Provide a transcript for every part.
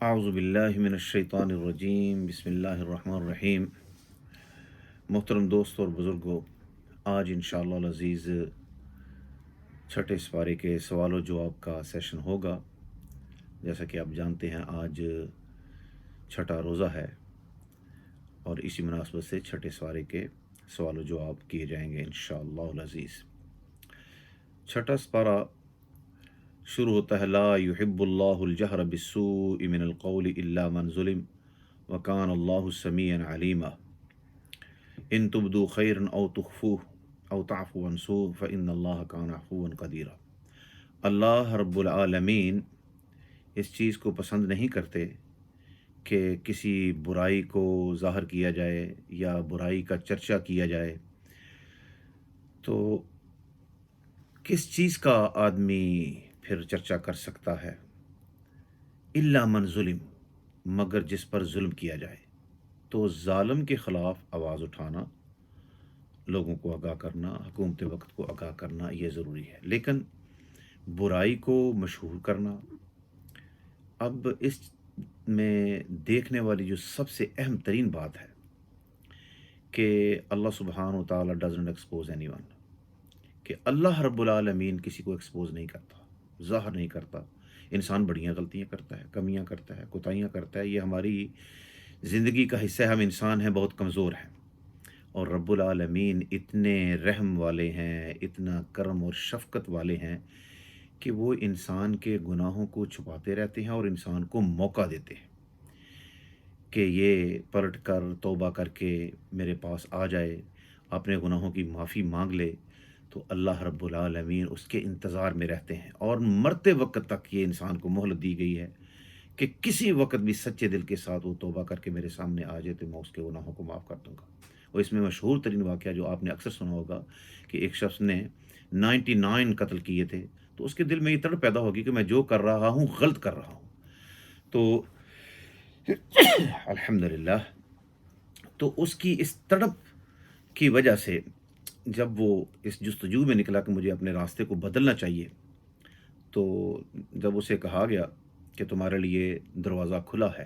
اعوذ باللہ من الشیطان الرجیم، بسم اللہ الرحمن الرحیم۔ محترم دوست اور بزرگوں، آج انشاءاللہ العزیز چھٹے سپارے کے سوال و جواب کا سیشن ہوگا۔ جیسا کہ آپ جانتے ہیں آج چھٹا روزہ ہے اور اسی مناسبت سے چھٹے سپارے کے سوال و جواب کیے جائیں گے انشاءاللہ العزیز۔ چھٹا سپارہ شروع ہوتا ہے لا یحب اللہ الجہر بالسوء من القول الا من ظلم وکان اللہ سمیعا علیما ان تبدو خیرا او تخفوه او تعفو عن سوء فان اللہ کان عفوا قدیرا۔ اللہ رب العالمین اس چیز کو پسند نہیں کرتے کہ کسی برائی کو ظاہر کیا جائے یا برائی کا چرچا کیا جائے۔ تو کس چیز کا آدمی پھر چرچا کر سکتا ہے؟ الا من ظلم، مگر جس پر ظلم کیا جائے۔ تو ظالم کے خلاف آواز اٹھانا، لوگوں کو آگاہ کرنا، حکومت وقت کو آگاہ کرنا یہ ضروری ہے، لیکن برائی کو مشہور کرنا، اب اس میں دیکھنے والی جو سب سے اہم ترین بات ہے کہ اللہ سبحانہ و تعالیٰ ڈزنٹ ایکسپوز اینی ون، کہ اللہ رب العالمین کسی کو ایکسپوز نہیں کرتا، ظاہر نہیں کرتا۔ انسان بڑیاں غلطیاں کرتا ہے، کمیاں کرتا ہے، کوتاہیاں کرتا ہے، یہ ہماری زندگی کا حصہ ہے، ہم انسان ہیں، بہت کمزور ہیں، اور رب العالمین اتنے رحم والے ہیں، اتنا کرم اور شفقت والے ہیں کہ وہ انسان کے گناہوں کو چھپاتے رہتے ہیں اور انسان کو موقع دیتے ہیں کہ یہ پلٹ کر توبہ کر کے میرے پاس آ جائے، اپنے گناہوں کی معافی مانگ لے، تو اللہ رب العالمین اس کے انتظار میں رہتے ہیں، اور مرتے وقت تک یہ انسان کو مہلت دی گئی ہے کہ کسی وقت بھی سچے دل کے ساتھ وہ توبہ کر کے میرے سامنے آ جائے تو میں اس کے گناہوں کو معاف کر دوں گا۔ اور اس میں مشہور ترین واقعہ جو آپ نے اکثر سنا ہوگا کہ ایک شخص نے 99 قتل کیے تھے، تو اس کے دل میں یہ تڑپ پیدا ہوگی کہ میں جو کر رہا ہوں غلط کر رہا ہوں۔ تو الحمدللہ، تو اس کی اس تڑپ کی وجہ سے جب وہ اس جستجو میں نکلا کہ مجھے اپنے راستے کو بدلنا چاہیے، تو جب اسے کہا گیا کہ تمہارے لیے دروازہ کھلا ہے،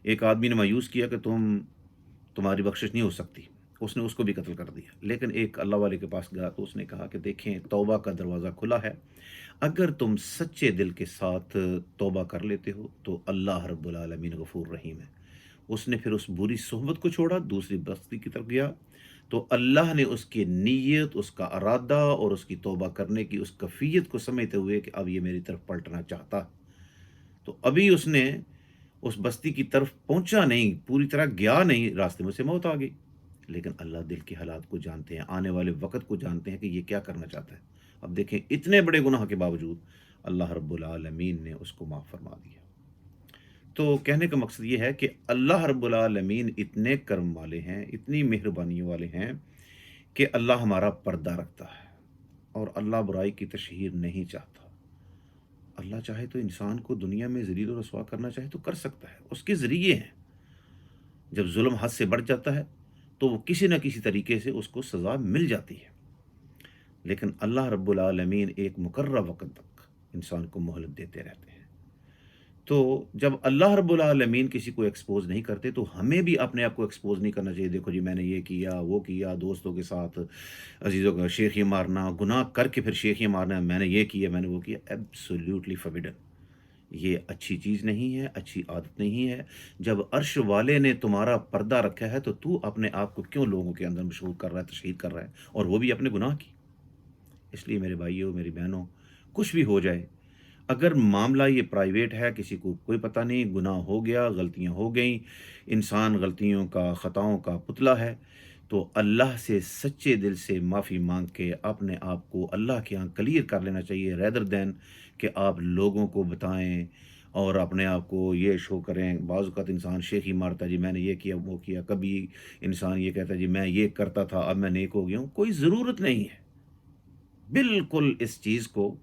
ایک آدمی نے مایوس کیا کہ تمہاری بخشش نہیں ہو سکتی، اس نے اس کو بھی قتل کر دیا۔ لیکن ایک اللہ والے کے پاس گیا تو اس نے کہا کہ دیکھیں توبہ کا دروازہ کھلا ہے، اگر تم سچے دل کے ساتھ توبہ کر لیتے ہو تو اللہ رب العالمین غفور رحیم ہے۔ اس نے پھر اس بری صحبت کو چھوڑا، دوسری بستی کی طرف گیا، تو اللہ نے اس کی نیت، اس کا ارادہ اور اس کی توبہ کرنے کی اس کیفیت کو سمجھتے ہوئے کہ اب یہ میری طرف پلٹنا چاہتا، تو ابھی اس نے اس بستی کی طرف پہنچا نہیں، پوری طرح گیا نہیں، راستے میں سے موت آ گئی۔ لیکن اللہ دل کے حالات کو جانتے ہیں، آنے والے وقت کو جانتے ہیں کہ یہ کیا کرنا چاہتا ہے۔ اب دیکھیں اتنے بڑے گناہ کے باوجود اللہ رب العالمین نے اس کو معاف فرما دیا۔ تو کہنے کا مقصد یہ ہے کہ اللہ رب العالمین اتنے کرم والے ہیں، اتنی مہربانی والے ہیں کہ اللہ ہمارا پردہ رکھتا ہے، اور اللہ برائی کی تشہیر نہیں چاہتا۔ اللہ چاہے تو انسان کو دنیا میں ذلیل و رسوا کرنا چاہے تو کر سکتا ہے، اس کے ذریعے ہیں۔ جب ظلم حد سے بڑھ جاتا ہے تو وہ کسی نہ کسی طریقے سے اس کو سزا مل جاتی ہے، لیکن اللہ رب العالمین ایک مقررہ وقت تک انسان کو مہلت دیتے رہتے ہیں۔ تو جب اللہ رب العالمین کسی کو ایکسپوز نہیں کرتے تو ہمیں بھی اپنے آپ کو ایکسپوز نہیں کرنا چاہیے، دیکھو جی میں نے یہ کیا وہ کیا، دوستوں کے ساتھ عزیزوں کا شیخی مارنا، گناہ کر کے پھر شیخی مارنا، میں نے یہ کیا میں نے وہ کیا، ایبسولیوٹلی فوربڈن۔ یہ اچھی چیز نہیں ہے، اچھی عادت نہیں ہے۔ جب عرش والے نے تمہارا پردہ رکھا ہے تو اپنے آپ کو کیوں لوگوں کے اندر مشہور کر رہا ہے، تشہیر کر رہا ہے، اور وہ بھی اپنے گناہ کی۔ اس لیے میرے بھائیوں، میری بہنوں، کچھ بھی ہو جائے، اگر معاملہ یہ پرائیویٹ ہے، کسی کو کوئی پتہ نہیں، گناہ ہو گیا، غلطیاں ہو گئیں، انسان غلطیوں کا، خطاؤں کا پتلا ہے، تو اللہ سے سچے دل سے معافی مانگ کے اپنے آپ کو اللہ کے ہاں کلیئر کر لینا چاہیے، ریدر دین کہ آپ لوگوں کو بتائیں اور اپنے آپ کو یہ شو کریں۔ بعض اوقات انسان شیخی مارتا ہے، جی میں نے یہ کیا وہ کیا، کبھی انسان یہ کہتا ہے جی میں یہ کرتا تھا اب میں نیک ہو گیا ہوں۔ کوئی ضرورت نہیں ہے بالکل اس چیز کو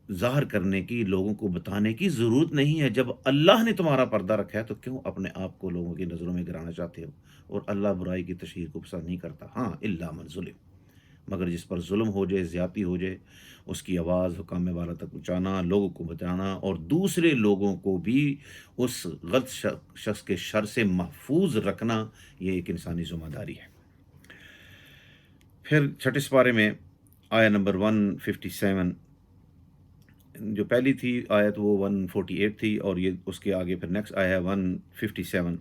ظاہر کرنے کی، لوگوں کو بتانے کی ضرورت نہیں ہے۔ جب اللہ نے تمہارا پردہ رکھا ہے تو کیوں اپنے آپ کو لوگوں کی نظروں میں گرانا چاہتے ہو؟ اور اللہ برائی کی تشہیر کو پسند نہیں کرتا۔ ہاں الا من ظلم، مگر جس پر ظلم ہو جائے، زیادتی ہو جائے، اس کی آواز حکام والا تک پہنچانا، لوگوں کو بتانا اور دوسرے لوگوں کو بھی اس غلط شخص کے شر سے محفوظ رکھنا، یہ ایک انسانی ذمہ داری ہے۔ پھر چھٹے سپارے میں آیا نمبر 157، جو پہلی تھی آیت وہ 148 تھی، اور یہ اس کے آگے پھر نیکسٹ آیا ہے 157۔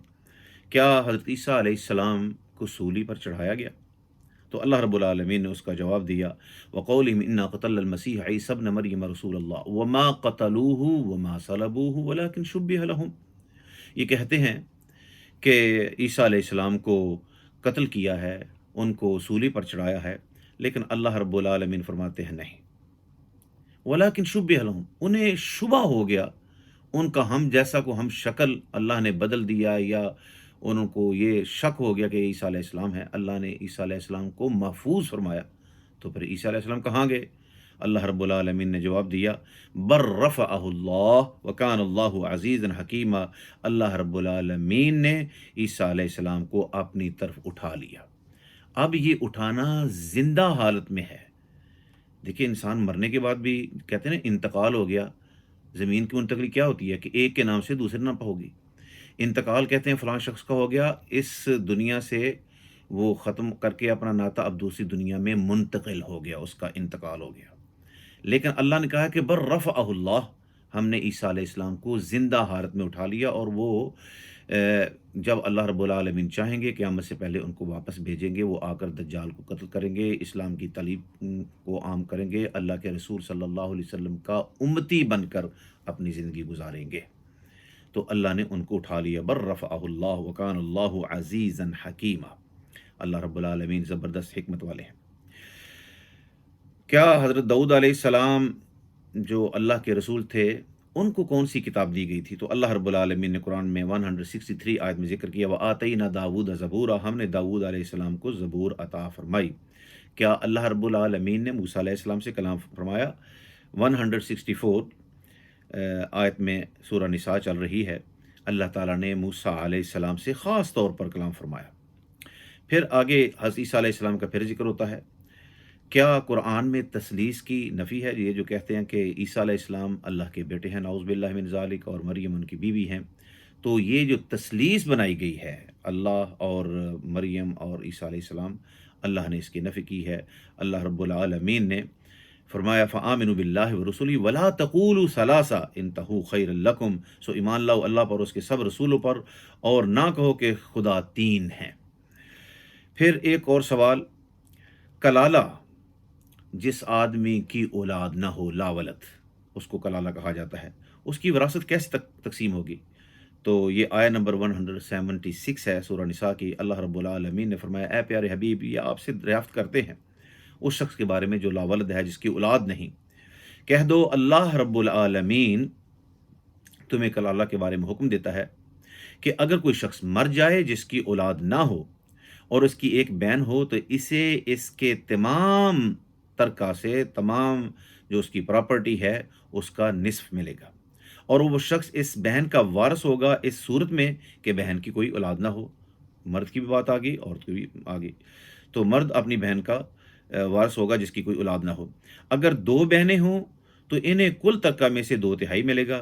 کیا حضرت عیسیٰ علیہ السلام کو سولی پر چڑھایا گیا؟ تو اللہ رب العالمین نے اس کا جواب دیا، وَقَوْلِهِمْ إِنَّا قَتَلْنَا الْمَسِيحَ عِيسَى ابْنَ مَرْيَمَ رَسُولَ اللَّهِ وَمَا قَتَلُوهُ وَمَا صَلَبُوهُ وَلَكِنْ شُبِّهَ لَهُمْ۔ یہ کہتے ہیں کہ عیسیٰ علیہ السلام کو قتل کیا ہے، ان کو سولی پر چڑھایا ہے، لیکن اللہ رب العالمین فرماتے ہیں نہیں، وَلَكِنْ شُبِّهَ لَهُمْ، انہیں شبہ ہو گیا، ان کا ہم جیسا کو ہم شکل اللہ نے بدل دیا، یا ان کو یہ شک ہو گیا کہ عیسیٰ علیہ السلام ہے۔ اللہ نے عیسیٰ علیہ السلام کو محفوظ فرمایا، تو پھر عیسیٰ علیہ السلام کہاں گئے؟ اللہ رب العالمین نے جواب دیا، بر رفعہ اللہ وکان اللہ عزیزا حکیمہ، اللہ رب العالمین نے عیسیٰ علیہ السلام کو اپنی طرف اٹھا لیا۔ اب یہ اٹھانا زندہ حالت میں ہے۔ دیکھیں، انسان مرنے کے بعد بھی کہتے ہیں نا انتقال ہو گیا، زمین کی منتقلی کیا ہوتی ہے کہ ایک کے نام سے دوسرے نام پہ ہوگی۔ انتقال کہتے ہیں فلاں شخص کا ہو گیا، اس دنیا سے وہ ختم کر کے اپنا ناطہ اب دوسری دنیا میں منتقل ہو گیا، اس کا انتقال ہو گیا۔ لیکن اللہ نے کہا کہ بر رفعہ اللہ، ہم نے عیسیٰ علیہ السلام کو زندہ حالت میں اٹھا لیا، اور وہ جب اللہ رب العالمین چاہیں گے قیامت سے پہلے ان کو واپس بھیجیں گے، وہ آ کر دجال کو قتل کریں گے، اسلام کی تعلیم کو عام کریں گے، اللہ کے رسول صلی اللہ علیہ وسلم کا امتی بن کر اپنی زندگی گزاریں گے۔ تو اللہ نے ان کو اٹھا لیا، بر رفعہ اللہ وکان اللہ عزیزا حکیمہ، اللہ رب العالمین زبردست حکمت والے ہیں۔ کیا حضرت داؤد علیہ السلام جو اللہ کے رسول تھے، ان کو کون سی کتاب دی گئی تھی؟ تو اللہ رب العالمین نے قرآن میں 163 آیت میں ذکر کیا، وَآتَيْنَا دَاوُودَ زَبُورًا، ہم نے داؤد علیہ السلام کو زبور عطا فرمائی۔ کیا اللہ رب العالمین نے موسیٰ علیہ السلام سے کلام فرمایا؟ 164 آیت میں سورہ نساء چل رہی ہے، اللہ تعالیٰ نے موسیٰ علیہ السلام سے خاص طور پر کلام فرمایا۔ پھر آگے حضرت عیسیٰ علیہ السلام کا پھر ذکر ہوتا ہے۔ کیا قرآن میں تثلیث کی نفی ہے؟ یہ جو کہتے ہیں کہ عیسیٰ علیہ السلام اللہ کے بیٹے ہیں، نعوذ باللہ من ذالک، اور مریم ان کی بیوی ہیں، تو یہ جو تثلیث بنائی گئی ہے، اللہ اور مریم اور عیسیٰ علیہ السلام، اللہ نے اس کی نفی کی ہے۔ اللہ رب العالمین نے فرمایا، فآمنوا باللہ ورسلہ ولا تقولوا ثلاثہ انتہوا خیر لکم، سو ایمان لاؤ اللہ پر، اس کے سب رسولوں پر، اور نہ کہو کہ خدا تین ہیں۔ پھر ایک اور سوال، کلالہ جس آدمی کی اولاد نہ ہو، لا ولد، اس کو کلالہ کہا جاتا ہے، اس کی وراثت کیسے تقسیم ہوگی؟ تو یہ آیت نمبر 176 ہے سورہ نساء کی۔ اللہ رب العالمین نے فرمایا، اے پیارے حبیب، یہ آپ سے دریافت کرتے ہیں اس شخص کے بارے میں جو لا ولد ہے، جس کی اولاد نہیں۔ کہہ دو اللہ رب العالمین تمہیں کلالہ کے بارے میں حکم دیتا ہے کہ اگر کوئی شخص مر جائے جس کی اولاد نہ ہو اور اس کی ایک بہن ہو، تو اسے اس کے تمام ترکہ سے، تمام جو اس کی پراپرٹی ہے، اس کا نصف ملے گا، اور وہ شخص اس بہن کا وارث ہوگا اس صورت میں کہ بہن کی کوئی اولاد نہ ہو۔ مرد کی بھی بات آ گئی، عورت کی بھی آ گئی، تو مرد اپنی بہن کا وارث ہوگا جس کی کوئی اولاد نہ ہو۔ اگر دو بہنیں ہوں تو انہیں کل ترکہ میں سے 2/3 ملے گا۔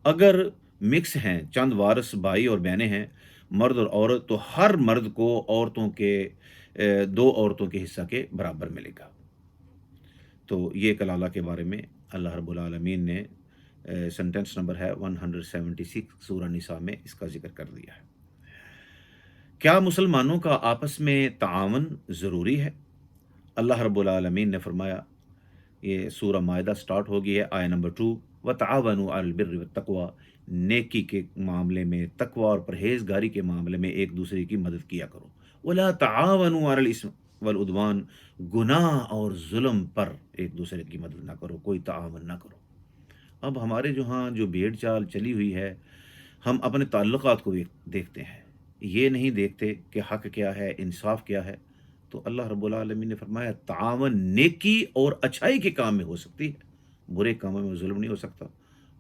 اگر مکس ہیں، چند وارث بھائی اور بہنیں ہیں، مرد اور عورت، تو ہر مرد کو عورتوں کے 2 عورتوں کے حصہ کے برابر ملے گا۔ تو یہ کلالہ کے بارے میں اللہ رب العالمین نے سنٹنس نمبر ہے 176 سورہ نساء میں اس کا ذکر کر دیا ہے۔ کیا مسلمانوں کا آپس میں تعاون ضروری ہے؟ اللہ رب العالمین نے فرمایا، یہ سورہ مائدہ سٹارٹ ہو گئی ہے، آیت نمبر 2، وَتَعَاوَنُوا عَلَى الْبِرِّ وَالتَّقْوَىٰ، نیکی کے معاملے میں، تقوی اور پرہیزگاری کے معاملے میں ایک دوسرے کی مدد کیا کرو۔ وَلَا تَعَاوَنُوا عَلَى الْإِثْمِ وَالْعُدْوَانِ، گناہ اور ظلم پر ایک دوسرے کی مدد نہ کرو، کوئی تعاون نہ کرو۔ اب ہمارے جو بھیڑ چال چلی ہوئی ہے، ہم اپنے تعلقات کو دیکھتے ہیں، یہ نہیں دیکھتے کہ حق کیا ہے، انصاف کیا ہے۔ تو اللہ رب العالمین نے فرمایا، تعاون نیکی اور اچھائی کے کام میں ہو سکتی ہے، برے کاموں میں ظلم نہیں ہو سکتا۔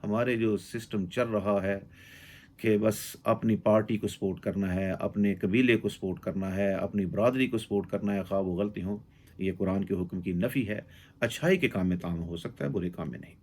ہمارے جو سسٹم چل رہا ہے کہ بس اپنی پارٹی کو سپورٹ کرنا ہے، اپنے قبیلے کو سپورٹ کرنا ہے، اپنی برادری کو سپورٹ کرنا ہے، خواہ وہ غلطی ہوں، یہ قرآن کے حکم کی نفی ہے۔ اچھائی کے کام میں تعاون ہو سکتا ہے، برے کام میں نہیں۔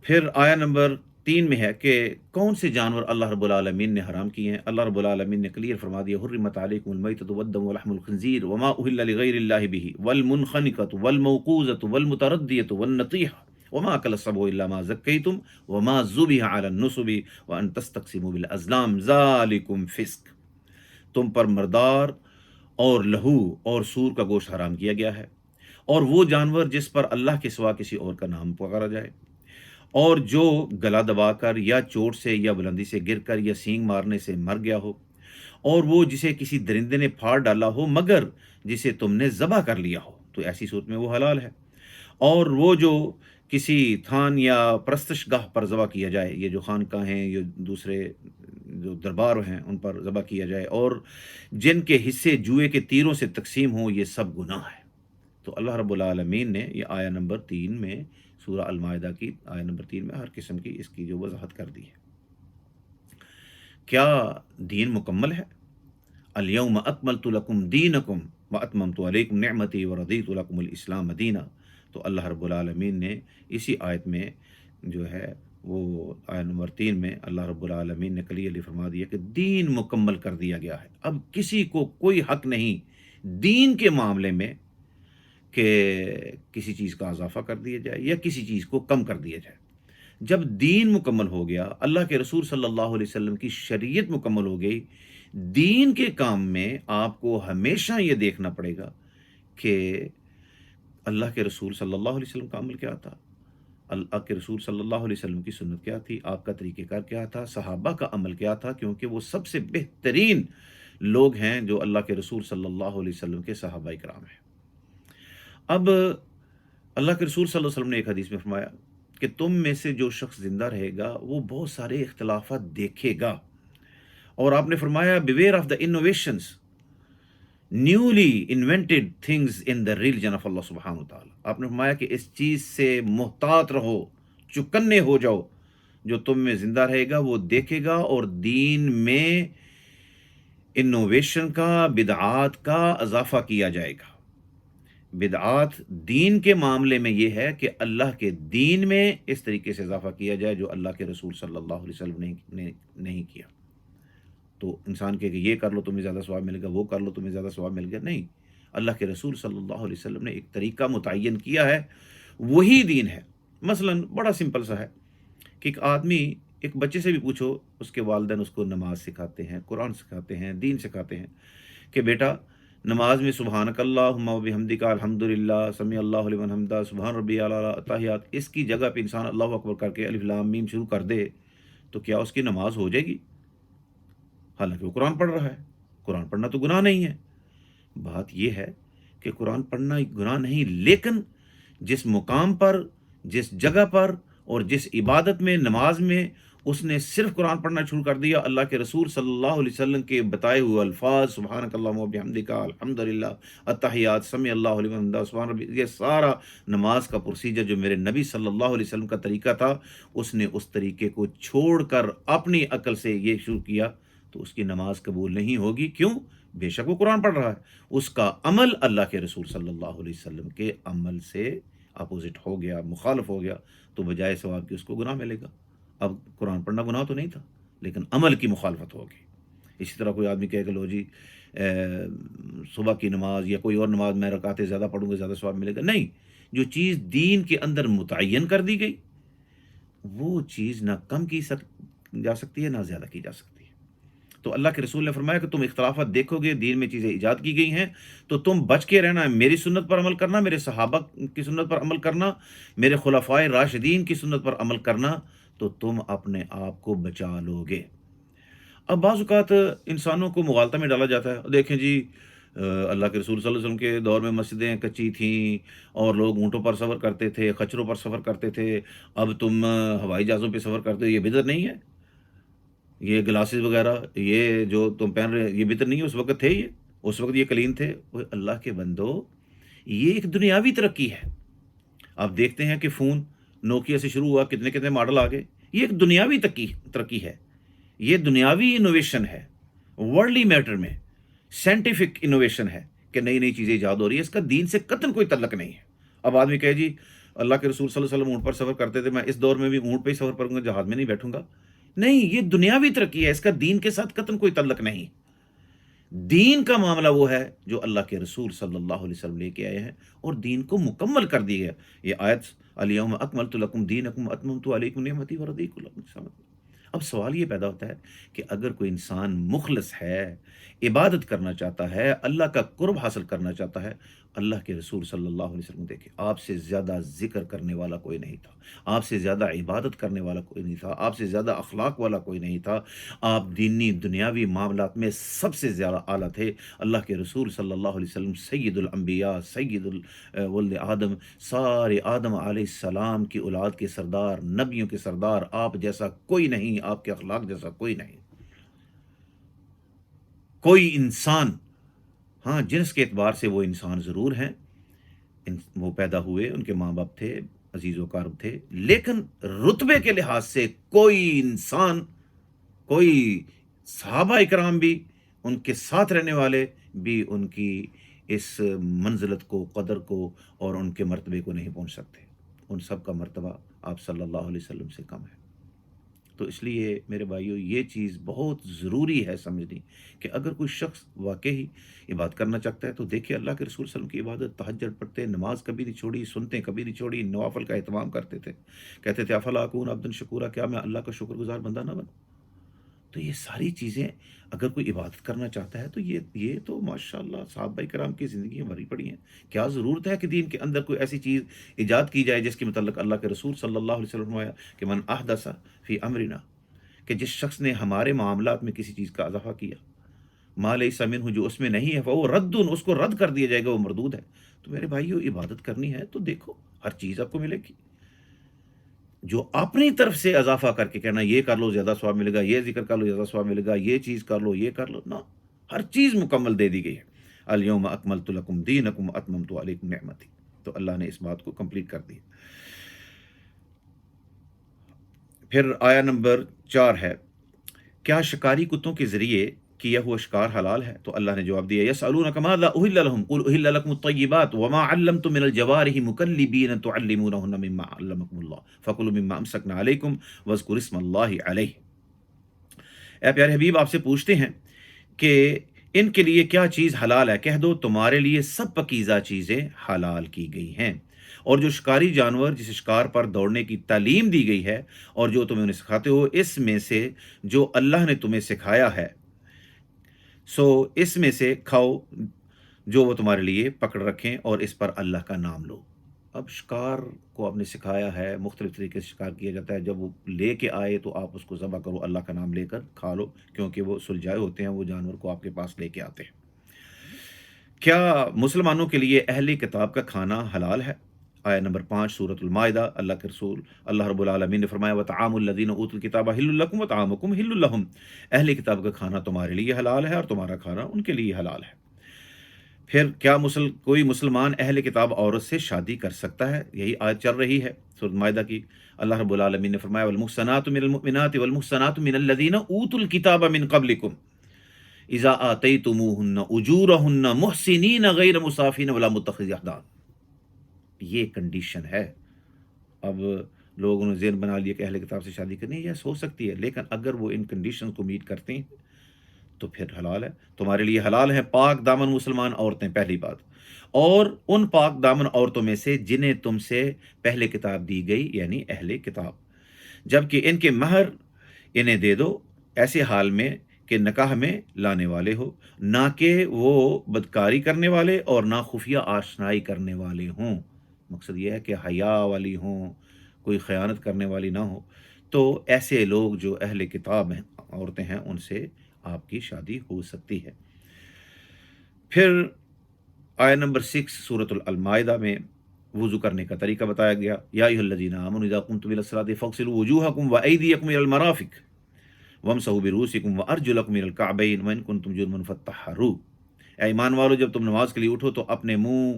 پھر آیا نمبر 3 میں ہے کہ کون سے جانور اللہ رب العالمین نے حرام کیے ہیں۔ اللہ رب العالمین نے کلیئر فرما دیا، حرمت علیکم المیتۃ والدم ولحم الخنزیر وما اہل لغیر اللہ بہ والمنخنقۃ والموقوذۃ والمتردیۃ والنطیحۃ وما اکل السبع الا ما زکیتم وما ذبح علی النصب وان تستقسموا بالازلام ذالکم فسق۔ تم پر مردار اور لہو اور سور کا گوشت حرام کیا گیا ہے، اور وہ جانور جس پر اللہ کے سوا کسی اور کا نام پکارا جائے، اور جو گلا دبا کر یا چوٹ سے یا بلندی سے گر کر یا سینگ مارنے سے مر گیا ہو، اور وہ جسے کسی درندے نے پھاڑ ڈالا ہو مگر جسے تم نے ذبح کر لیا ہو، تو ایسی صورت میں وہ حلال ہے۔ اور وہ جو کسی تھان یا پرستش گاہ پر ذبح کیا جائے، یہ جو خانقاہ ہیں، یہ دوسرے جو دربار ہیں ان پر ذبح کیا جائے، اور جن کے حصے جوئے کے تیروں سے تقسیم ہوں، یہ سب گناہ ہے۔ تو اللہ رب العالمین نے یہ آیہ نمبر 3 میں سورہ المائدہ کی آیہ نمبر 3 میں ہر قسم کی اس کی جو وضاحت کر دی ہے۔ کیا دین مکمل ہے؟ الیوم اکملت لکم دینکم واتممت علیکم نعمتی ورضیت لکم الاسلام دینا۔ تو اللہ رب العالمین نے اسی آیت میں جو ہے وہ آیت نمبر 3 میں اللہ رب العالمین نے کلیئرلی فرما دیا کہ دین مکمل کر دیا گیا ہے۔ اب کسی کو کوئی حق نہیں دین کے معاملے میں کہ کسی چیز کا اضافہ کر دیا جائے یا کسی چیز کو کم کر دیا جائے۔ جب دین مکمل ہو گیا، اللہ کے رسول صلی اللہ علیہ وسلم کی شریعت مکمل ہو گئی، دین کے کام میں آپ کو ہمیشہ یہ دیکھنا پڑے گا کہ اللہ کے رسول صلی اللہ علیہ وسلم کا عمل کیا تھا، اللہ کے رسول صلی اللہ علیہ وسلم کی سنت کیا تھی، آپ کا طریقہ کار کیا تھا، صحابہ کا عمل کیا تھا، کیونکہ وہ سب سے بہترین لوگ ہیں جو اللہ کے رسول صلی اللہ علیہ وسلم کے صحابہ کرام ہیں۔ اب اللہ کے رسول صلی اللہ علیہ وسلم نے ایک حدیث میں فرمایا کہ تم میں سے جو شخص زندہ رہے گا وہ بہت سارے اختلافات دیکھے گا، اور آپ نے فرمایا beware of the innovations newly invented things in the religion of اللہ سبحانہ وتعالی۔ آپ نے فرمایا کہ اس چیز سے محتاط رہو، چکنے ہو جاؤ، جو تم میں زندہ رہے گا وہ دیکھے گا، اور دین میں انوویشن کا، بدعات کا اضافہ کیا جائے گا۔ بدعات دین کے معاملے میں یہ ہے کہ اللہ کے دین میں اس طریقے سے اضافہ کیا جائے جو اللہ کے رسول صلی اللہ علیہ وسلم نے نہیں کیا۔ تو انسان کہ یہ کر لو تمہیں زیادہ ثواب ملے گا، وہ کر لو تمہیں زیادہ ثواب ملے گا، نہیں۔ اللہ کے رسول صلی اللہ علیہ وسلم نے ایک طریقہ متعین کیا ہے، وہی دین ہے۔ مثلا بڑا سمپل سا ہے کہ ایک آدمی، ایک بچے سے بھی پوچھو، اس کے والدین اس کو نماز سکھاتے ہیں، قرآن سکھاتے ہیں، دین سکھاتے ہیں کہ بیٹا نماز میں سبحانک اللہم و بحمدک الحمدللہ سمیع اللہ لمن حمدہ سبحان ربی الاعلیٰ التحیات، اس کی جگہ پہ انسان اللہ اکبر کر کے الف لام میم شروع کر دے تو کیا اس کی نماز ہو جائے گی؟ حالانکہ وہ قرآن پڑھ رہا ہے۔ قرآن پڑھنا تو گناہ نہیں ہے۔ بات یہ ہے کہ قرآن پڑھنا گناہ نہیں، لیکن جس مقام پر، جس جگہ پر اور جس عبادت میں، نماز میں اس نے صرف قرآن پڑھنا شروع کر دیا، اللہ کے رسول صلی اللہ علیہ وسلم کے بتائے ہوئے الفاظ سبحانک اللہم و بحمدک الحمدللہ التحیات سمیع اللہ لمن حمدہ سبحان ربی، یہ سارا نماز کا پروسیجر جو میرے نبی صلی اللہ علیہ وسلم کا طریقہ تھا، اس نے اس طریقے کو چھوڑ کر اپنی عقل سے یہ شروع کیا تو اس کی نماز قبول نہیں ہوگی۔ کیوں؟ بے شک وہ قرآن پڑھ رہا ہے، اس کا عمل اللہ کے رسول صلی اللہ علیہ وسلم کے عمل سے اپوزٹ ہو گیا، مخالف ہو گیا، تو بجائے ثواب کی اس کو گناہ ملے گا۔ اب قرآن پڑھنا گناہ تو نہیں تھا، لیکن عمل کی مخالفت ہوگی۔ اسی طرح کوئی آدمی کہے کہ لو جی صبح کی نماز یا کوئی اور نماز میں رکعتیں زیادہ پڑھوں گا زیادہ ثواب ملے گا، نہیں۔ جو چیز دین کے اندر متعین کر دی گئی وہ چیز نہ کم کی جا سکتی ہے نہ زیادہ کی جا سکتی ہے۔ تو اللہ کے رسول نے فرمایا کہ تم اختلافات دیکھو گے، دین میں چیزیں ایجاد کی گئی ہیں تو تم بچ کے رہنا ہے، میری سنت پر عمل کرنا، میرے صحابہ کی سنت پر عمل کرنا، میرے خلفائے راشدین کی سنت پر عمل کرنا، تو تم اپنے آپ کو بچا لو گے۔ اب بعض اوقات انسانوں کو مغالطہ میں ڈالا جاتا ہے، دیکھیں جی اللہ کے رسول صلی اللہ علیہ وسلم کے دور میں مسجدیں کچی تھیں اور لوگ اونٹوں پر سفر کرتے تھے، خچروں پر سفر کرتے تھے، اب تم ہوائی جہازوں پہ سفر کرتے ہو، یہ بدعت نہیں ہے؟ یہ گلاسز وغیرہ یہ جو تم پہن رہے یہ بدعت نہیں ہے؟ اس وقت تھے، یہ اس وقت یہ کلین تھے۔ وہ اللہ کے بندو، یہ ایک دنیاوی ترقی ہے۔ آپ دیکھتے ہیں کہ فون نوکیا سے شروع ہوا، کتنے کتنے ماڈل آ گئے، یہ ایک دنیاوی ترقی ہے، یہ دنیاوی انوویشن ہے، ورلڈلی میٹر میں سائنٹیفک انوویشن ہے کہ نئی نئی چیزیں ایجاد ہو رہی ہے، اس کا دین سے قطعاً کوئی تعلق نہیں ہے۔ اب آدمی کہے جی اللہ کے رسول صلی اللہ علیہ وسلم اونٹ پر سفر کرتے تھے، میں اس دور میں بھی اونٹ پہ ہی سفر کروں گا، جہاز میں نہیں بیٹھوں گا۔ نہیں، یہ دنیاوی ترقی ہے، اس کا دین کے ساتھ قطعاً کوئی تعلق نہیں۔ دین کا معاملہ وہ ہے جو اللہ کے رسول صلی اللہ علیہ وسلم لے کے آئے ہیں، اور دین کو مکمل کر دی گیا۔ یہ آیت الیوم اکملت لکم دینکم واتممت علیکم نعمتی ورضیت لکم الاسلام۔ اب سوال یہ پیدا ہوتا ہے کہ اگر کوئی انسان مخلص ہے، عبادت کرنا چاہتا ہے، اللہ کا قرب حاصل کرنا چاہتا ہے، اللہ کے رسول صلی اللہ علیہ وسلم دیکھیں، آپ سے زیادہ ذکر کرنے والا کوئی نہیں تھا، آپ سے زیادہ عبادت کرنے والا کوئی نہیں تھا، آپ سے زیادہ اخلاق والا کوئی نہیں تھا، آپ دینی دنیاوی معاملات میں سب سے زیادہ اعلیٰ تھے۔ اللہ کے رسول صلی اللہ علیہ وسلم سید الانبیاء، سید ولد آدم، سارے آدم علیہ السلام کی اولاد کے سردار، نبیوں کے سردار، آپ جیسا کوئی نہیں، آپ کے اخلاق جیسا کوئی نہیں۔ کوئی انسان، ہاں جنس کے اعتبار سے وہ انسان ضرور ہیں، وہ پیدا ہوئے، ان کے ماں باپ تھے، عزیز و کارب تھے، لیکن رتبے کے لحاظ سے کوئی انسان، کوئی صحابہ اکرام بھی، ان کے ساتھ رہنے والے بھی ان کی اس منزلت کو، قدر کو اور ان کے مرتبے کو نہیں پہنچ سکتے۔ ان سب کا مرتبہ آپ صلی اللہ علیہ وسلم سے کم ہے۔ تو اس لیے میرے بھائیوں، یہ چیز بہت ضروری ہے سمجھنی کہ اگر کوئی شخص واقعی عبادت کرنا چاہتا ہے تو دیکھیں اللہ کے رسول صلی اللہ علیہ وسلم کی عبادت، تہجد پڑھتے، نماز کبھی نہیں چھوڑی، سنتیں کبھی نہیں چھوڑی، نوافل کا اہتمام کرتے تھے، کہتے تھے افلا اکون عبدا شکورا، کیا میں اللہ کا شکر گزار بندہ نہ بنوں؟ تو یہ ساری چیزیں اگر کوئی عبادت کرنا چاہتا ہے تو یہ تو ماشاءاللہ صحابہ کرام کی زندگیاں بھری پڑی ہیں۔ کیا ضرورت ہے کہ دین کے اندر کوئی ایسی چیز ایجاد کی جائے جس کے متعلق اللہ کے رسول صلی اللہ علیہ وسلم نے فرمایا کہ من احدث فی امرنا، کہ جس شخص نے ہمارے معاملات میں کسی چیز کا اضافہ کیا، ما لیس منہ، جو اس میں نہیں ہے، فہو رد، اس کو رد کر دیا جائے گا، وہ مردود ہے۔ تو میرے بھائیو، عبادت کرنی ہے تو دیکھو ہر چیز آپ کو ملے گی۔ جو اپنی طرف سے اضافہ کر کے کہنا یہ کر لو زیادہ ثواب ملے گا، یہ ذکر کر لو زیادہ ثواب ملے گا، یہ چیز کر لو، یہ کر لو، نہ، ہر چیز مکمل دے دی گئی ہے۔ الیوم اکملت لکم دینکم واتممت علیکم نعمتی، تو اللہ نے اس بات کو کمپلیٹ کر دی۔ پھر آیا نمبر 4 ہے، کیا شکاری کتوں کے ذریعے کیا ہوا شکار حلال ہے؟ تو اللہ نے جواب دیا، یسألونک ماذا احل لهم قل احل لكم الطیبات وما علمتم من الجوارح مکلبین تعلمونہن مما علمکم اللہ فکلوا مما امسکنا علیکم واذکروا اسم اللہ علیہ۔ اے پیارے حبیب، آپ سے پوچھتے ہیں کہ ان کے لیے کیا چیز حلال ہے؟ کہہ دو تمہارے لیے سب پاکیزہ چیزیں حلال کی گئی ہیں، اور جو شکاری جانور جسے شکار پر دوڑنے کی تعلیم دی گئی ہے اور جو تمہیں انہیں سکھاتے ہو، اس میں سے جو اللہ نے تمہیں سکھایا ہے سو اس میں سے کھاؤ جو وہ تمہارے لیے پکڑ رکھیں، اور اس پر اللہ کا نام لو۔ اب شکار کو آپ نے سکھایا ہے، مختلف طریقے سے شکار کیا جاتا ہے، جب وہ لے کے آئے تو آپ اس کو ذبح کرو، اللہ کا نام لے کر کھا لو، کیونکہ وہ سلجھائے ہوتے ہیں، وہ جانور کو آپ کے پاس لے کے آتے ہیں۔ کیا مسلمانوں کے لیے اہل کتاب کا کھانا حلال ہے؟ آیا نمبر 5 سورۃ المائدہ، اللہ کے رسول اللہ رب العالمین نے فرمایا وَطَعَامُ الَّذِينَ أُوتُوا الْكِتَابَ حِلٌّ لَّكُمْ وَطَعَامُكُمْ حِلٌّ لَّهُمْ، اہل کتاب کا کھانا تمہارے لیے حلال ہے اور تمہارا کھانا ان کے لیے حلال ہے۔ پھر کیا کوئی مسلمان اہل کتاب عورت سے شادی کر سکتا ہے؟ یہی آیت چل رہی ہے سورۃ مائدہ کی۔ اللہ رب العالمین نے فرمایا وَالْمُحْصَنَاتُ مِنَ الْمُؤْمِنَاتِ وَالْمُحْصَنَاتُ مِنَ الَّذِينَ أُوتُوا الْكِتَابَ مِن قَبْلِكُمْ اذا آتيتموهن اجورهن محسنین غیر مسافین ولا متخذی اخدان۔ یہ کنڈیشن ہے۔ اب لوگوں نے ذہن بنا لیا کہ اہل کتاب سے شادی کرنی ہے، یس ہو سکتی ہے، لیکن اگر وہ ان کنڈیشن کو میٹ کرتے ہیں تو پھر حلال ہے، تمہارے لیے حلال ہے پاک دامن مسلمان عورتیں، پہلی بات، اور ان پاک دامن عورتوں میں سے جنہیں تم سے پہلے کتاب دی گئی، یعنی اہل کتاب، جبکہ ان کے مہر انہیں دے دو ایسے حال میں کہ نکاح میں لانے والے ہو، نہ کہ وہ بدکاری کرنے والے اور نہ خفیہ آشنائی کرنے والے ہوں۔ مقصد یہ ہے کہ حیا والی ہوں، کوئی خیانت کرنے والی نہ ہو۔ تو ایسے لوگ جو اہل کتاب ہیں، عورتیں ہیں، ان سے آپ کی شادی ہو سکتی ہے۔ پھر آیت نمبر 6 سورۃ المائدہ میں وضو کرنے کا طریقہ بتایا گیا، یا ایھا الذین آمنوا اذا قمتم الی الصلاۃ فاغسلوا وجوہکم وایدیکم الی المرافق وامسحوا برؤوسکم وارجلکم الی الکعبین وان کنتم جنبا فاطہروا۔ اے ایمان والو، جب تم نماز کے لیے اٹھو تو اپنے منہ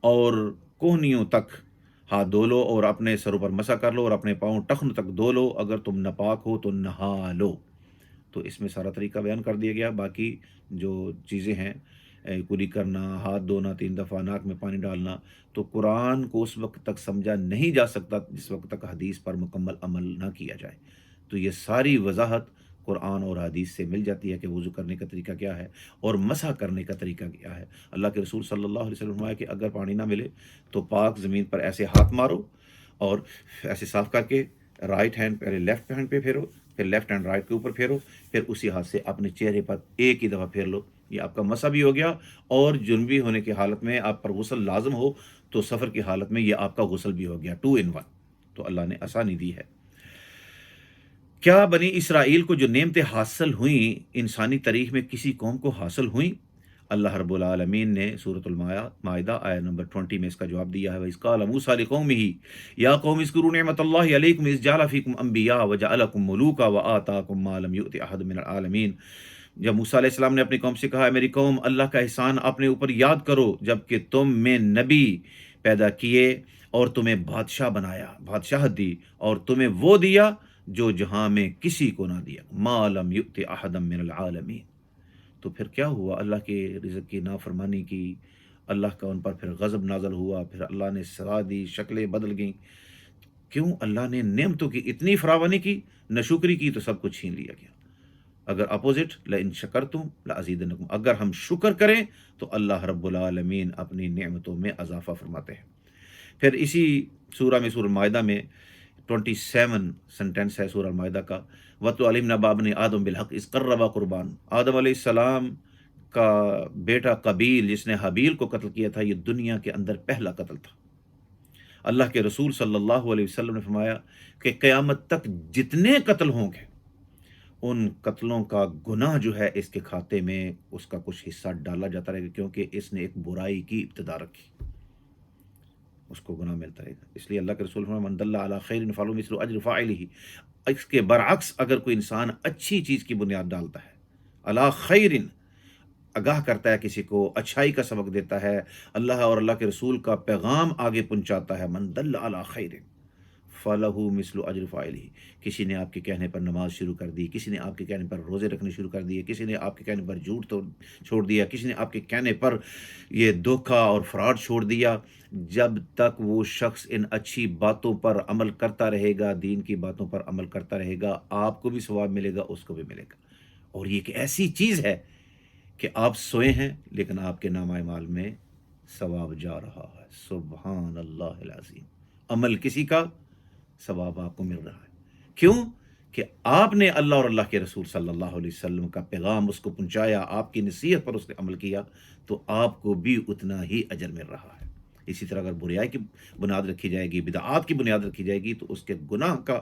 اور کوہنیوں تک ہاتھ دھو لو اور اپنے سروں پر مسح کر لو اور اپنے پاؤں ٹخن تک دھو لو، اگر تم ناپاک ہو تو نہا لو۔ تو اس میں سارا طریقہ بیان کر دیا گیا۔ باقی جو چیزیں ہیں کلی کرنا، ہاتھ دھونا 3 دفعہ، ناک میں پانی ڈالنا، تو قرآن کو اس وقت تک سمجھا نہیں جا سکتا جس وقت تک حدیث پر مکمل عمل نہ کیا جائے۔ تو یہ ساری وضاحت قرآن اور حدیث سے مل جاتی ہے کہ وضو کرنے کا طریقہ کیا ہے اور مسح کرنے کا طریقہ کیا ہے۔ اللہ کے رسول صلی اللہ علیہ وسلم نے فرمایا کہ اگر پانی نہ ملے تو پاک زمین پر ایسے ہاتھ مارو اور ایسے صاف کر کے رائٹ ہینڈ پہلے لیفٹ ہینڈ پہ پھیرو، پھر لیفٹ ہینڈ رائٹ کے اوپر پھیرو، پھر اسی ہاتھ سے اپنے چہرے پر ایک ہی دفعہ پھیر لو۔ یہ آپ کا مسح بھی ہو گیا، اور جنبی ہونے کی حالت میں آپ پر غسل لازم ہو تو سفر کی حالت میں یہ آپ کا غسل بھی ہو گیا، 2 in 1۔ تو اللہ نے آسانی دی ہے۔ کیا بنی اسرائیل کو جو نعمتیں حاصل ہوئیں انسانی تاریخ میں کسی قوم کو حاصل ہوئیں؟ اللہ رب العالمین نے سورۃ المائدہ آیت نمبر 20 میں اس کا جواب دیا ہے۔ وَإِذْ قَالَ مُوسَىٰ لِقَوْمِهِ يَا قَوْمِ اذْكُرُوا نِعْمَتَ اللَّهِ عَلَيْكُمْ إِذْ جَعَلَ فِيكُمْ أَنْبِيَاءَ وَجَعَلَكُمْ مُلُوكًا وَآتَاكُمْ مَا لَمْ يُؤْتِ أَحَدًا مِّنَ الْعَالَمِينَ۔ جب موسیٰ علیہ السلام نے اپنی قوم سے کہا، میری قوم اللہ کا احسان اپنے اوپر یاد کرو جبکہ تم میں نبی پیدا کیے اور تمہیں بادشاہ بنایا، بادشاہت دی، اور تمہیں وہ دیا جو جہاں میں کسی کو نہ دیا، ما لم یؤت احدا من العالمین۔ تو پھر کیا ہوا؟ اللہ کے رزق کی نافرمانی کی، اللہ کا ان پر پھر غضب نازل ہوا، پھر اللہ نے سزا دی، شکلیں بدل گئیں۔ کیوں؟ اللہ نے نعمتوں کی اتنی فراوانی کی، ناشکری کی تو سب کچھ چھین لیا گیا۔ اگر اپوزٹ، لئن شکرتم لازیدنکم، اگر ہم شکر کریں تو اللہ رب العالمین اپنی نعمتوں میں اضافہ فرماتے ہیں۔ پھر اسی سورہ میں، سورہ المائدہ میں 27 سنٹینس ہے سورہ المائدہ کا، وَاتْلُ عَلَيْهِمْ نَبَأَ ابْنِ آدَمَ بِالْحَقِّ إِذْ قَرَّبَا قُرْبَانًا۔ آدم علیہ السلام کا بیٹا قابیل جس نے حابیل کو قتل کیا تھا، یہ دنیا کے اندر پہلا قتل تھا۔ اللہ کے رسول صلی اللہ علیہ وسلم نے فرمایا کہ قیامت تک جتنے قتل ہوں گے ان قتلوں کا گناہ جو ہے اس کے کھاتے میں اس کا کچھ حصہ ڈالا جاتا رہے گا، کیونکہ اس نے ایک برائی کی ابتدا رکھی، اس کو گناہ ملتا رہے گا۔ اس لیے اللہ کے رسول فرمایا من دل علی خیر فلہ مثل اجر فاعلہ۔ اس کے برعکس اگر کوئی انسان اچھی چیز کی بنیاد ڈالتا ہے، علی خیر، آگاہ کرتا ہے کسی کو، اچھائی کا سبق دیتا ہے، اللہ اور اللہ کے رسول کا پیغام آگے پہنچاتا ہے، من دل علی خیر فلہ مثل اجر فاعلہ۔ کسی نے آپ کے کہنے پر نماز شروع کر دی، کسی نے آپ کے کہنے پر روزے رکھنے شروع کر دیے، کسی نے آپ کے کہنے پر جھوٹ چھوڑ دیا، کسی نے آپ کے کہنے پر یہ دھوکہ اور فراڈ چھوڑ دیا، جب تک وہ شخص ان اچھی باتوں پر عمل کرتا رہے گا، دین کی باتوں پر عمل کرتا رہے گا، آپ کو بھی ثواب ملے گا، اس کو بھی ملے گا۔ اور یہ ایک ایسی چیز ہے کہ آپ سوئے ہیں لیکن آپ کے نامہ اعمال میں ثواب جا رہا ہے۔ سبحان اللہ العظیم، عمل کسی کا، ثواب آپ کو مل رہا ہے۔ کیوں؟ کہ آپ نے اللہ اور اللہ کے رسول صلی اللہ علیہ وسلم کا پیغام اس کو پہنچایا، آپ کی نصیحت پر اس نے عمل کیا، تو آپ کو بھی اتنا ہی اجر مل رہا ہے۔ اسی طرح اگر برائی کی بنیاد رکھی جائے گی، بدعات کی بنیاد رکھی جائے گی، تو اس کے گناہ کا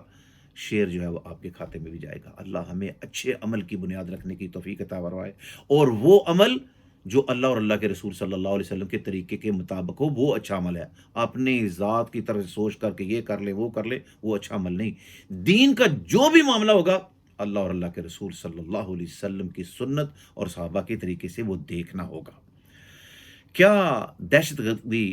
شیئر جو ہے وہ آپ کے کھاتے میں بھی جائے گا۔ اللہ ہمیں اچھے عمل کی بنیاد رکھنے کی توفیق عطا فرمائے، اور وہ عمل جو اللہ اور اللہ کے رسول صلی اللہ علیہ وسلم کے طریقے کے مطابق ہو، وہ اچھا عمل ہے۔ اپنی ذات کی طرف سوچ کر کے یہ کر لے وہ کر لے، وہ اچھا عمل نہیں۔ دین کا جو بھی معاملہ ہوگا، اللہ اور اللہ کے رسول صلی اللہ علیہ وسلم کی سنت اور صحابہ کے طریقے سے وہ دیکھنا ہوگا۔ کیا دہشت گردی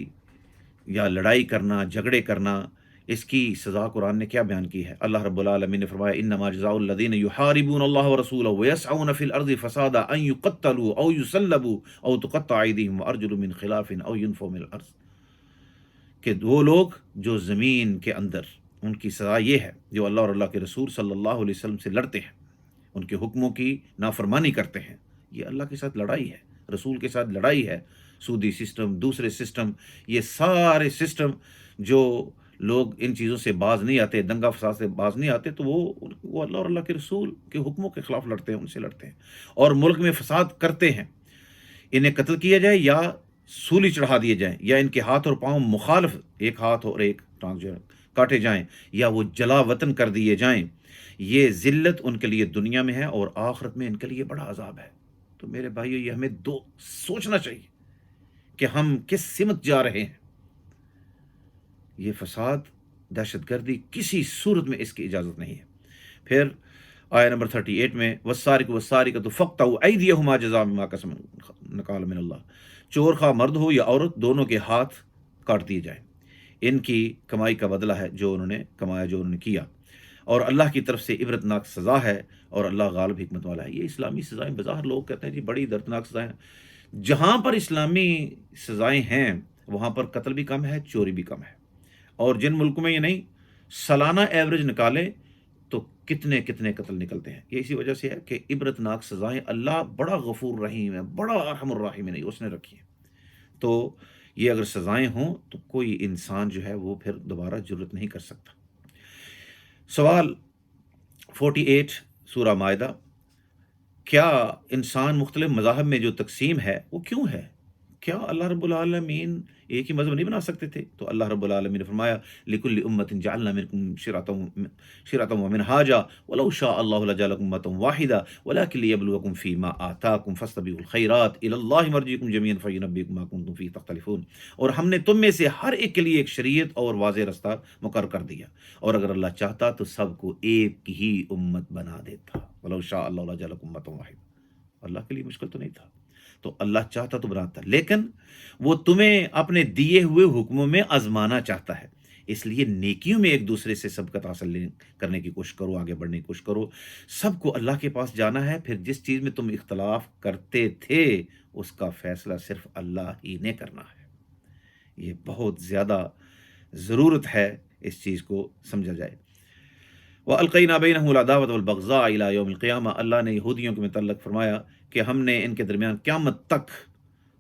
یا لڑائی کرنا، جھگڑے کرنا، اس کی سزا قرآن نے کیا بیان کی ہے؟ اللہ رب العالمین نے فرمایا انما جزاء الذین یحاربون اللہ ورسولہ ویسعون فی الارض فسادا ان یقتلوا او یصلبوا او تقطع ایدیہم وارجلہم من خلاف او ینفوا من الارض، کہ وہ لوگ جو زمین کے اندر، ان کی سزا یہ ہے جو اللہ اور اللہ کے رسول صلی اللہ علیہ وسلم سے لڑتے ہیں، ان کے حکموں کی نافرمانی کرتے ہیں۔ یہ اللہ کے ساتھ لڑائی ہے، رسول کے ساتھ لڑائی ہے۔ سودی سسٹم، دوسرے سسٹم، یہ سارے سسٹم جو لوگ ان چیزوں سے باز نہیں آتے، دنگا فساد سے باز نہیں آتے، تو وہ اللہ اور اللہ کے رسول کے حکموں کے خلاف لڑتے ہیں، ان سے لڑتے ہیں اور ملک میں فساد کرتے ہیں۔ انہیں قتل کیا جائے یا سولی چڑھا دیے جائیں، یا ان کے ہاتھ اور پاؤں مخالف، ایک ہاتھ اور ایک ٹانگ جو ہے کاٹے جائیں، یا وہ جلا وطن کر دیے جائیں۔ یہ ذلت ان کے لیے دنیا میں ہے، اور آخرت میں ان کے لیے بڑا عذاب ہے۔ تو میرے بھائیو، یہ ہمیں سوچنا چاہیے کہ ہم کس سمت جا رہے ہیں۔ یہ فساد، دہشت گردی، کسی صورت میں اس کی اجازت نہیں ہے۔ پھر آیہ نمبر 38 میں والسارق والسارقۃ فاقطعوا ایدیہما جزاء بما کسبوا نکال من اللہ، چور خواہ مرد ہو یا عورت، دونوں کے ہاتھ کاٹ دیے جائیں، ان کی کمائی کا بدلہ ہے جو انہوں نے کمایا، جو انہوں نے کیا، اور اللہ کی طرف سے عبرتناک سزا ہے، اور اللہ غالب حکمت والا ہے۔ یہ اسلامی سزائیں، بظاہر لوگ کہتے ہیں جی بڑی دردناک سزائیں، جہاں پر اسلامی سزائیں ہیں وہاں پر قتل بھی کم ہے، چوری بھی کم ہے، اور جن ملکوں میں یہ نہیں، سالانہ ایوریج نکالیں تو کتنے کتنے قتل نکلتے ہیں۔ یہ اسی وجہ سے ہے کہ عبرتناک سزائیں اللہ بڑا غفور رحیم ہے، بڑا ارحم الراحمین نہیں اس نے رکھی ہیں۔ تو یہ اگر سزائیں ہوں تو کوئی انسان جو ہے وہ پھر دوبارہ جرت نہیں کر سکتا۔ سوال 48 سورہ مائدہ، کیا انسان مختلف مذاہب میں جو تقسیم ہے وہ کیوں ہے؟ کیا اللہ رب العالمین ایک ہی مذہب نہیں بنا سکتے تھے؟ تو اللہ رب العالمین نے فرمایا لِكُلِّ أُمَّةٍ جَعَلْنَا مِنْكُمْ شِرْعَةً وَمِنْهَاجًا وَلَوْ شَاءَ اللَّهُ لَجَعَلَكُمْ أُمَّةً وَاحِدَةً وَلَكِنْ لِيَبْلُوَكُمْ فِي مَا آتَاكُمْ فَاسْتَبِقُوا الْخَيْرَاتِ إِلَى اللَّهِ مَرْجِعُكُمْ جَمِيعًا فَيُنَبِّئُكُم مَّا كُنتُمْ فِيهِ تَخْتَلِفُونَ، اور ہم نے تم میں سے ہر ایک کے لیے ایک شریعت اور واضح راستہ مقرر کر دیا، اور اگر اللہ چاہتا تو سب کو ایک ہی امت بنا دیتا، وَلَوْ شَاءَ اللَّهُ لَجَعَلَكُمْ أُمَّةً وَاحِدَةً۔ اللہ کے لیے مشکل تو نہیں تھا، تو اللہ چاہتا تو بناتا، لیکن وہ تمہیں اپنے دیے ہوئے حکموں میں آزمانا چاہتا ہے، اس لیے نیکیوں میں ایک دوسرے سے سبقت حاصل کرنے کی کوشش کرو، آگے بڑھنے کی کوشش کرو۔ سب کو اللہ کے پاس جانا ہے، پھر جس چیز میں تم اختلاف کرتے تھے اس کا فیصلہ صرف اللہ ہی نے کرنا ہے۔ یہ بہت زیادہ ضرورت ہے اس چیز کو سمجھا جائے۔ وَأَلْقَيْنَا بَيْنَهُمُ الْعَدَاوَةَ وَالْبَغْضَاءَ إِلَىٰ يَوْمِ الْقِيَامَةِ، اللہ نے یہودیوں کے متعلق فرمایا کہ ہم نے ان کے درمیان قیامت تک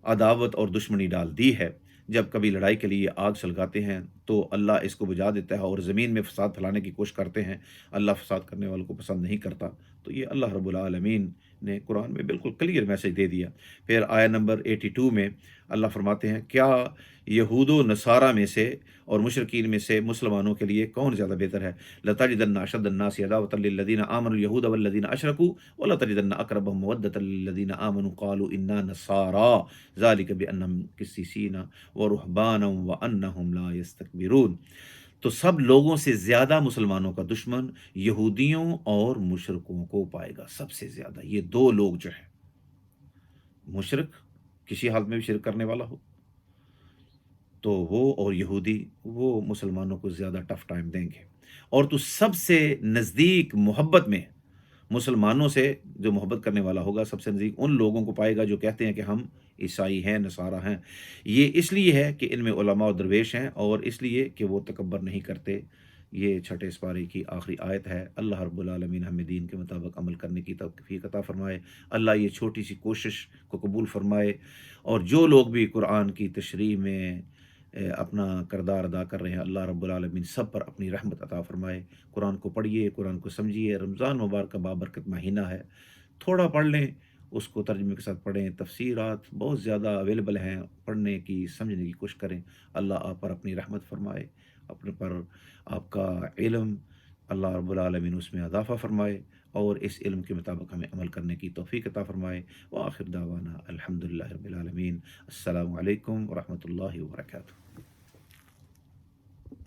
عداوت اور دشمنی ڈال دی ہے۔ جب کبھی لڑائی کے لیے آگ سلگاتے ہیں تو اللہ اس کو بجھا دیتا ہے، اور زمین میں فساد پھیلانے کی کوشش کرتے ہیں، اللہ فساد کرنے والوں کو پسند نہیں کرتا۔ تو یہ اللہ رب العالمین نے قرآن میں بالکل کلیئر میسج دے دیا۔ پھر آیت نمبر 82 میں اللہ فرماتے ہیں، کیا یہود و نصارہ میں سے اور مشرکین میں سے مسلمانوں کے لیے کون زیادہ بہتر ہے؟ لَتَجِدَنَّ أَشَدَّ النَّاسِ عَدَاوَةً لِّلَّذِينَ آمَنُوا الْيَهُودَ وَالَّذِينَ أَشْرَكُوا وَلَتَجِدَنَّ أَقْرَبَهُم مَّوَدَّةً لِّلَّذِينَ آمَنُوا قَالُوا إِنَّا نَصَارَىٰ ذَٰلِكَ بِأَنَّهُمْ قِسِّيسِينَ وَرُهْبَانًا وَأَنَّهُمْ لَا يَسْتَكْبِرُونَ۔ تو سب لوگوں سے زیادہ مسلمانوں کا دشمن یہودیوں اور مشرکوں کو پائے گا، سب سے زیادہ یہ دو لوگ جو ہیں، مشرک کسی حالت میں بھی شرک کرنے والا ہو تو وہ، اور یہودی وہ مسلمانوں کو زیادہ ٹف ٹائم دیں گے۔ اور تو سب سے نزدیک محبت میں مسلمانوں سے جو محبت کرنے والا ہوگا، سب سے نزدیک ان لوگوں کو پائے گا جو کہتے ہیں کہ ہم عیسائی ہیں، نصارہ ہیں۔ یہ اس لیے ہے کہ ان میں علماء و درویش ہیں، اور اس لیے کہ وہ تکبر نہیں کرتے۔ یہ چھٹے سپارے کی آخری آیت ہے۔ اللہ رب العالمین ہمیں دین کے مطابق عمل کرنے کی توفیق عطا فرمائے۔ اللہ یہ چھوٹی سی کوشش کو قبول فرمائے، اور جو لوگ بھی قرآن کی تشریح میں اپنا کردار ادا کر رہے ہیں، اللہ رب العالمین سب پر اپنی رحمت عطا فرمائے۔ قرآن کو پڑھیے، قرآن کو سمجھیے۔ رمضان مبارک کا بابرکت مہینہ ہے، تھوڑا پڑھ لیں، اس کو ترجمے کے ساتھ پڑھیں۔ تفسیرات بہت زیادہ اویلیبل ہیں، پڑھنے کی، سمجھنے کی کوشش کریں۔ اللہ آپ پر اپنی رحمت فرمائے، اپنے پر آپ کا علم اللہ رب العالمین اس میں اضافہ فرمائے، اور اس علم کے مطابق ہمیں عمل کرنے کی توفیق عطا فرمائے۔ وآخر دعوانا الحمدللہ رب العالمین۔ السلام علیکم ورحمۃ اللہ وبرکاتہ۔